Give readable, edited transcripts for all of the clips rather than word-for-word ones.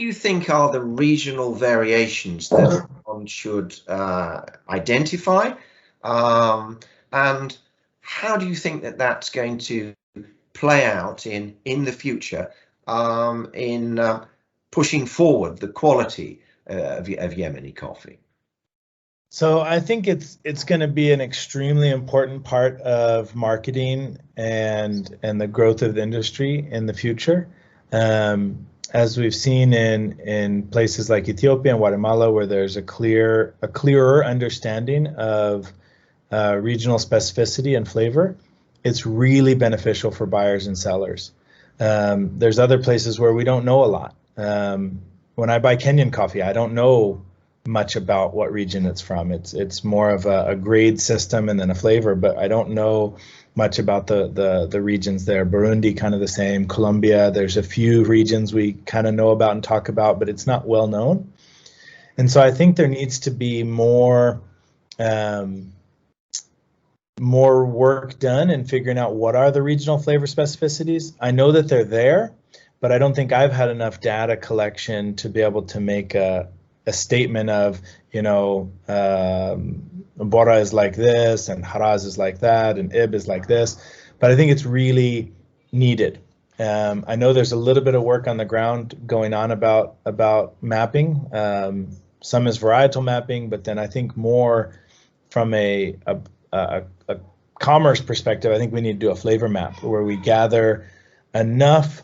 do you think are the regional variations that one should identify? And how do you think that that's going to play out in the future in pushing forward the quality of Yemeni coffee? So I think it's going to be an extremely important part of marketing and the growth of the industry in the future. As we've seen in places like Ethiopia and Guatemala, where there's a clearer understanding of regional specificity and flavor, it's really beneficial for buyers and sellers. There's other places where we don't know a lot. When I buy Kenyan coffee, I don't know much about what region it's from. It's more of a grade system and then a flavor, but I don't know much about the regions there. Burundi, kind of the same. Colombia, there's a few regions we kind of know about and talk about, but it's not well known. And so I think there needs to be more work done in figuring out what are the regional flavor specificities. I know that they're there, but I don't think I've had enough data collection to be able to make a statement of, Bora is like this and Haraz is like that and Ib is like this, but I think it's really needed. I know there's a little bit of work on the ground going on about mapping. Some is varietal mapping, but then I think more from a commerce perspective, I think we need to do a flavor map where we gather enough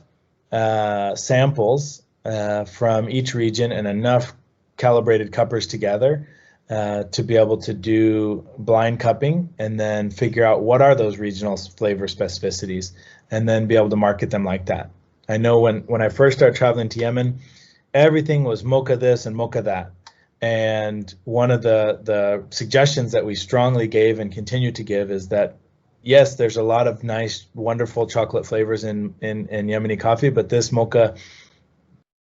samples from each region and enough calibrated cuppers together to be able to do blind cupping and then figure out what are those regional flavor specificities and then be able to market them like that. I know when I first started traveling to Yemen, everything was mocha this and mocha that. And one of the suggestions that we strongly gave and continue to give is that, yes, there's a lot of nice, wonderful chocolate flavors in Yemeni coffee, but this mocha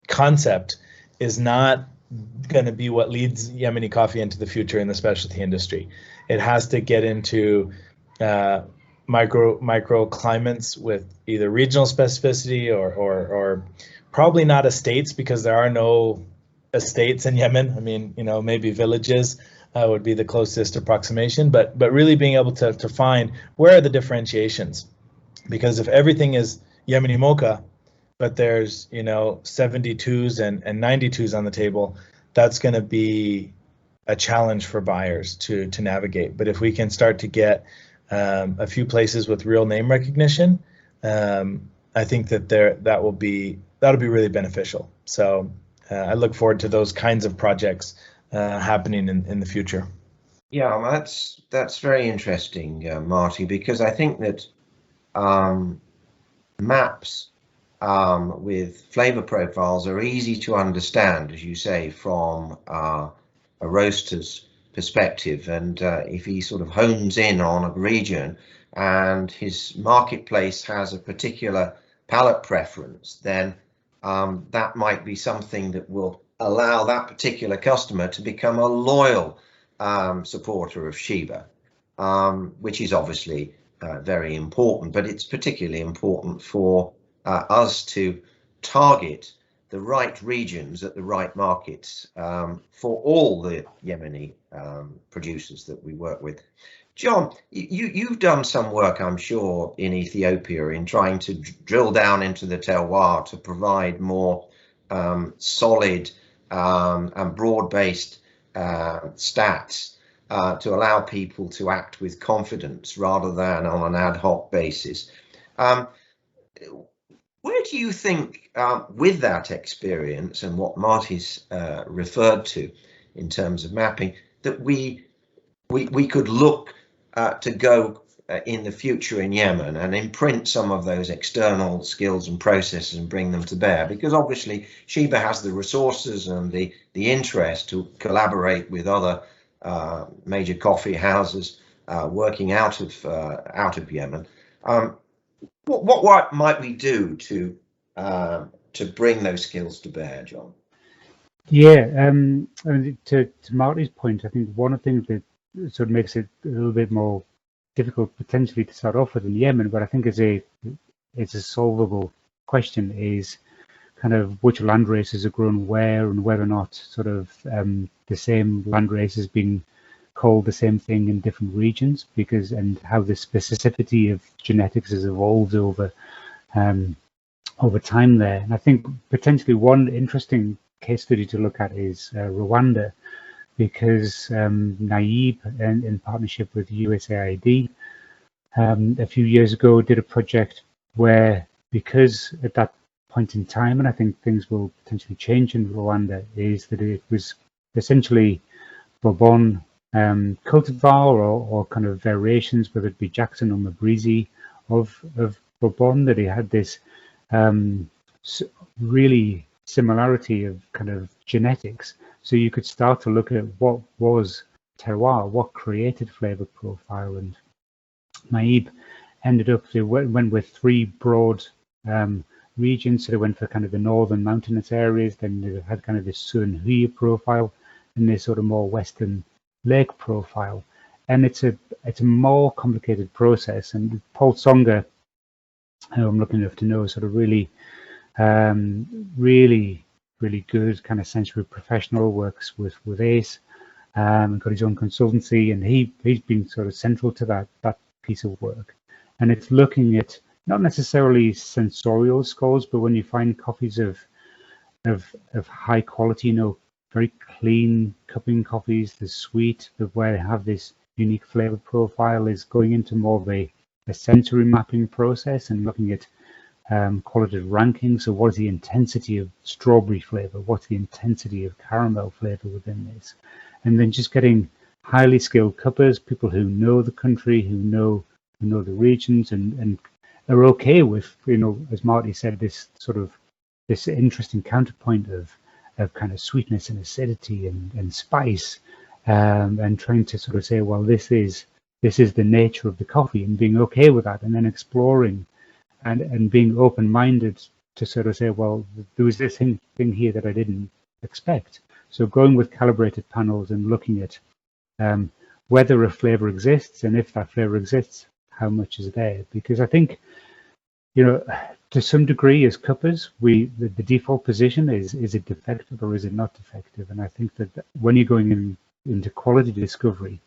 concept is not going to be what leads Yemeni coffee into the future in the specialty industry. It has to get into microclimates with either regional specificity or probably not estates, because there are no estates in Yemen. I mean, maybe villages would be the closest approximation, but really being able to find where are the differentiations, because if everything is Yemeni mocha, but there's 72s and 92s on the table, that's going to be a challenge for buyers to navigate. But if we can start to get a few places with real name recognition, I think that'll be really beneficial. So I look forward to those kinds of projects happening in the future. Yeah, that's very interesting, Marty, because I think that maps with flavor profiles are easy to understand, as you say, from a roaster's perspective. And if he sort of hones in on a region and his marketplace has a particular palate preference, then that might be something that will allow that particular customer to become a loyal supporter of Sheba, which is obviously very important, but it's particularly important for us to target the right regions at the right markets for all the Yemeni producers that we work with. John, you've done some work, I'm sure, in Ethiopia in trying to drill down into the terroir to provide more solid and broad-based stats to allow people to act with confidence rather than on an ad hoc basis. Where do you think, with that experience and what Marty's referred to in terms of mapping, that we could look to go in the future in Yemen and imprint some of those external skills and processes and bring them to bear? Because obviously Sheba has the resources and the interest to collaborate with other major coffee houses working out of Yemen. What might we do to bring those skills to bear, John? Yeah, I mean, to Marty's point, I think one of the things that sort of makes it a little bit more difficult potentially to start off with in Yemen, but I think it's a solvable question, is kind of which land races are grown where, and whether or not sort of the same land race is being called the same thing in different regions, because and how the specificity of genetics has evolved over time there. And I think potentially one interesting case study to look at is Rwanda, because NAIB, in partnership with USAID, a few years ago did a project where, because at that point in time, and I think things will potentially change in Rwanda, is that it was essentially Bourbon cultivar or kind of variations, whether it be Jackson or Mabrizi of Bourbon, that he had this really similarity of kind of genetics. So you could start to look at what was terroir, what created flavor profile. And NAIB ended up, they went with three broad regions. So they went for kind of the northern mountainous areas, then they had kind of this Sun-Hui profile, and this sort of more western lake profile. And it's a more complicated process. And Paul Songer, who I'm lucky enough to know, sort of really good kind of sensory professional, works with ACE, and got his own consultancy, and he's been sort of central to that piece of work. And it's looking at not necessarily sensorial scores, but when you find coffees of high quality, very clean cupping coffees, the sweet, where they have this unique flavor profile, is going into more of a sensory mapping process and looking at qualitative rankings. So what is the intensity of strawberry flavor? What's the intensity of caramel flavor within this? And then just getting highly skilled cuppers, people who know the country, who know the regions, and are okay with, as Marty said, this interesting counterpoint of kind of sweetness and acidity and spice, and trying to sort of say, well, this is the nature of the coffee, and being okay with that, and then exploring and being open-minded to sort of say, well, there was this thing here that I didn't expect. So going with calibrated panels and looking at whether a flavor exists, and if that flavor exists, how much is there? Because I think, to some degree as cuppers, the default position is it defective or is it not defective? And I think that when you're going into quality discovery,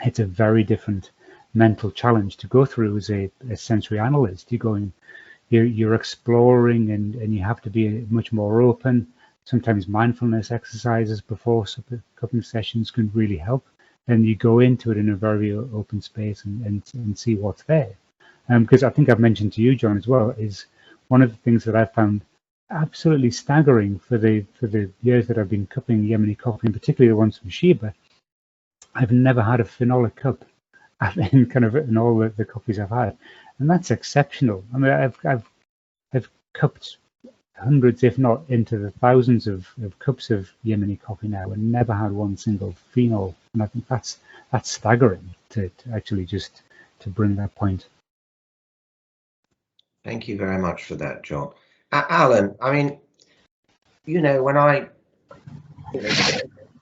it's a very different mental challenge to go through as a sensory analyst. You're exploring, and you have to be much more open. Sometimes mindfulness exercises before cupping sessions can really help. And you go into it in a very open space and see what's there. Because I think I've mentioned to you, John, as well, is one of the things that I found absolutely staggering for the years that I've been cupping Yemeni coffee, and particularly the ones from Sheba. I've never had a phenolic cup in all the coffees I've had, and that's exceptional. I mean, I've cupped hundreds, if not into the thousands of cups of Yemeni coffee now, and never had one single phenol. And I think that's staggering to actually just to bring that point. Thank you very much for that, John. Alan, I mean, when I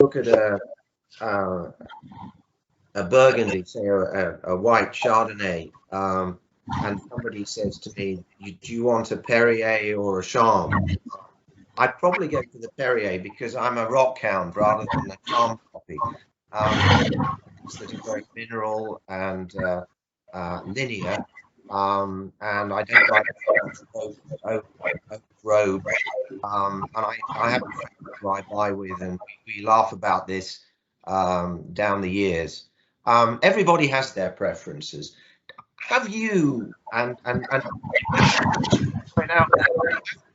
look at a Burgundy, say a white Chardonnay, and somebody says to me, do you want a Perrier or a Charme? I'd probably go for the Perrier because I'm a rock hound rather than a Charme copy. It's that are very mineral and linear, and I don't like road. And I have a friend who I buy with, and we laugh about this down the years. Everybody has their preferences. Have you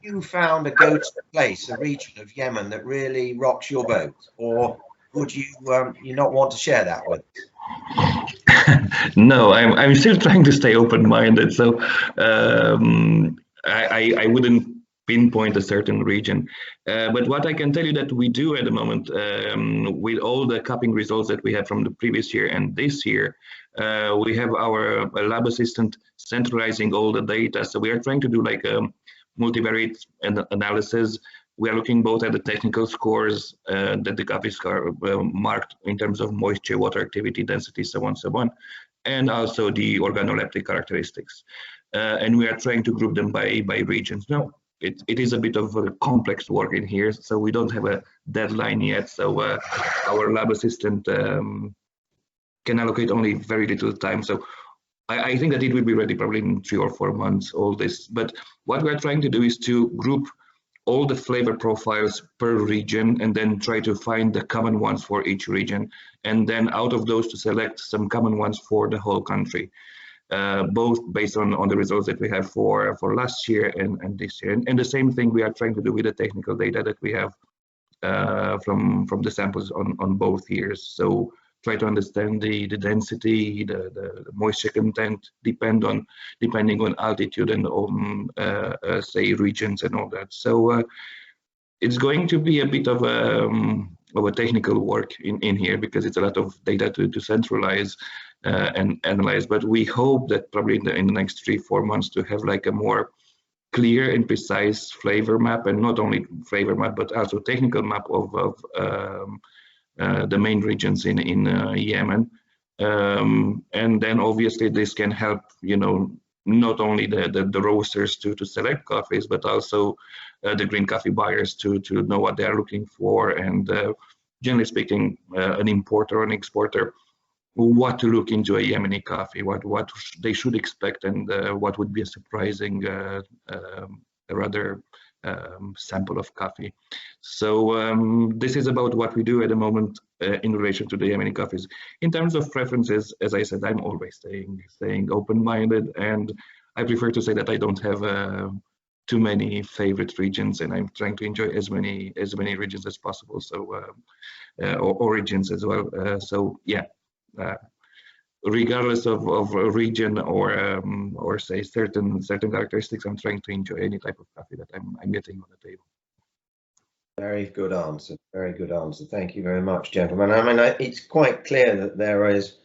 you found a go-to place, a region of Yemen that really rocks your boat, or would you not want to share that with us? No, I'm still trying to stay open-minded, so I wouldn't pinpoint a certain region. But what I can tell you that we do at the moment, with all the cupping results that we had from the previous year and this year, we have our lab assistant centralizing all the data. So we are trying to do like a multivariate analysis. We are looking both at the technical scores that the coffees are marked in terms of moisture, water activity, density, so on, and also the organoleptic characteristics. And we are trying to group them by regions. Now, it is a bit of a complex work in here, so we don't have a deadline yet. So our lab assistant can allocate only very little time. So I think that it will be ready probably in 3 or 4 months, all this. But what we're trying to do is to group all the flavor profiles per region and then try to find the common ones for each region. And then out of those to select some common ones for the whole country. Both based on the results that we have for last year and this year. And the same thing we are trying to do with the technical data that we have from the samples on both years. So try to understand the density, the moisture content, depending on altitude and on say regions and all that. So it's going to be a bit of a technical work in here, because it's a lot of data to centralize and analyze. But we hope that probably in the next 3-4 months to have like a more clear and precise flavor map, and not only flavor map but also technical map of the main regions in Yemen. And then obviously this can help, you know, not only the roasters to select coffees, but also the green coffee buyers to know what they are looking for, and generally speaking, an importer or an exporter, what to look into a Yemeni coffee, what they should expect, and what would be a surprising rather sample of coffee. So this is about what we do at the moment in relation to the Yemeni coffees. In terms of preferences, as I said, I'm always staying open-minded, and I prefer to say that I don't have too many favorite regions, and I'm trying to enjoy as many regions as possible. So or origins as well. So yeah. Regardless of region or say certain characteristics, I'm trying to enjoy any type of coffee that I'm getting on the table. Very good answer. Very good answer. Thank you very much, gentlemen. I mean, it's quite clear that there is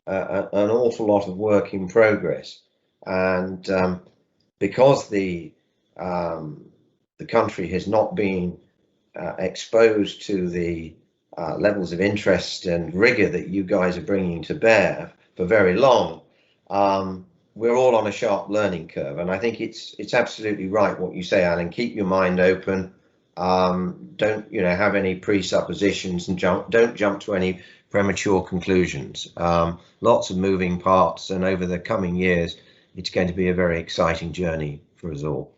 an awful lot of work in progress, and because the country has not been exposed to the levels of interest and rigor that you guys are bringing to bear for very long, we're all on a sharp learning curve. And I think it's absolutely right what you say, Alan. Keep your mind open. Don't have any presuppositions, and don't jump to any premature conclusions. Lots of moving parts, and over the coming years, it's going to be a very exciting journey for us all.